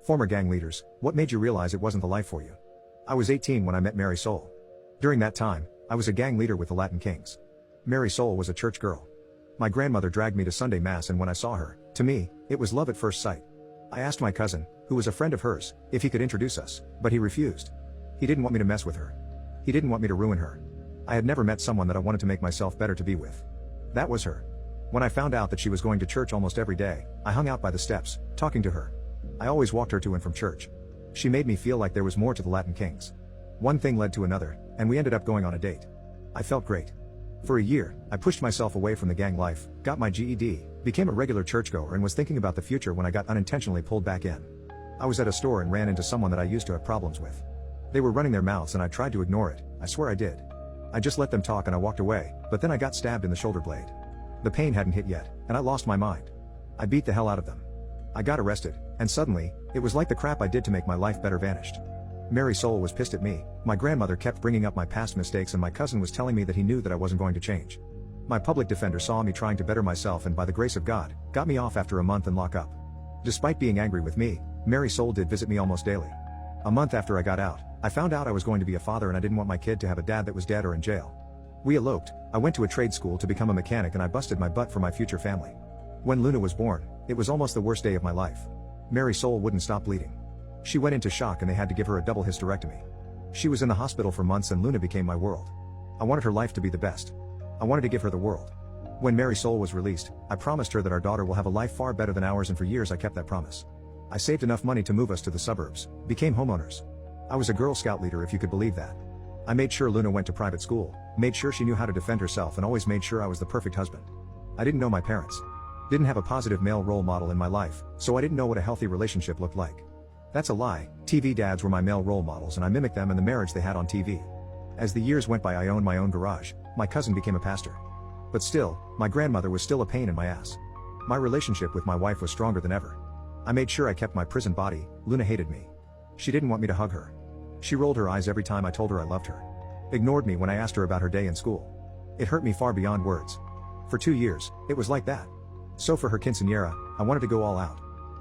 Former gang leaders, what made you realize it wasn't the life for you? I was 18 when I met Mary Soul. During that time, I was a gang leader with the Latin Kings. Mary Soul was a church girl. My grandmother dragged me to Sunday Mass, and when I saw her, to me, it was love at first sight. I asked my cousin, who was a friend of hers, if he could introduce us, but he refused. He didn't want me to mess with her. He didn't want me to ruin her. I had never met someone that I wanted to make myself better to be with. That was her. When I found out that she was going to church almost every day, I hung out by the steps, talking to her. I always walked her to and from church. She made me feel like there was more to the Latin Kings. One thing led to another, and we ended up going on a date. I felt great. For a year, I pushed myself away from the gang life, got my GED, became a regular churchgoer, and was thinking about the future when I got unintentionally pulled back in. I was at a store and ran into someone that I used to have problems with. They were running their mouths and I tried to ignore it, I swear I did. I just let them talk and I walked away, but then I got stabbed in the shoulder blade. The pain hadn't hit yet, and I lost my mind. I beat the hell out of them. I got arrested, and suddenly, it was like the crap I did to make my life better vanished. Mary Soul was pissed at me, my grandmother kept bringing up my past mistakes, and my cousin was telling me that he knew that I wasn't going to change. My public defender saw me trying to better myself and by the grace of God, got me off after a month in lockup. Despite being angry with me, Mary Soul did visit me almost daily. A month after I got out, I found out I was going to be a father and I didn't want my kid to have a dad that was dead or in jail. We eloped, I went to a trade school to become a mechanic, and I busted my butt for my future family. When Luna was born, it was almost the worst day of my life. Mary Soul wouldn't stop bleeding. She went into shock and they had to give her a double hysterectomy. She was in the hospital for months and Luna became my world. I wanted her life to be the best. I wanted to give her the world. When Mary Soul was released, I promised her that our daughter will have a life far better than ours, and for years I kept that promise. I saved enough money to move us to the suburbs, became homeowners. I was a Girl Scout leader, if you could believe that. I made sure Luna went to private school, made sure she knew how to defend herself, and always made sure I was the perfect husband. I didn't know my parents. Didn't have a positive male role model in my life, so I didn't know what a healthy relationship looked like. That's a lie. TV dads were my male role models and I mimicked them and the marriage they had on TV. As the years went by, I owned my own garage, my cousin became a pastor. But still, my grandmother was still a pain in my ass. My relationship with my wife was stronger than ever. I made sure I kept my prison body. Luna hated me. She didn't want me to hug her. She rolled her eyes every time I told her I loved her. Ignored me when I asked her about her day in school. It hurt me far beyond words. For 2 years, it was like that. So for her quinceañera, I wanted to go all out.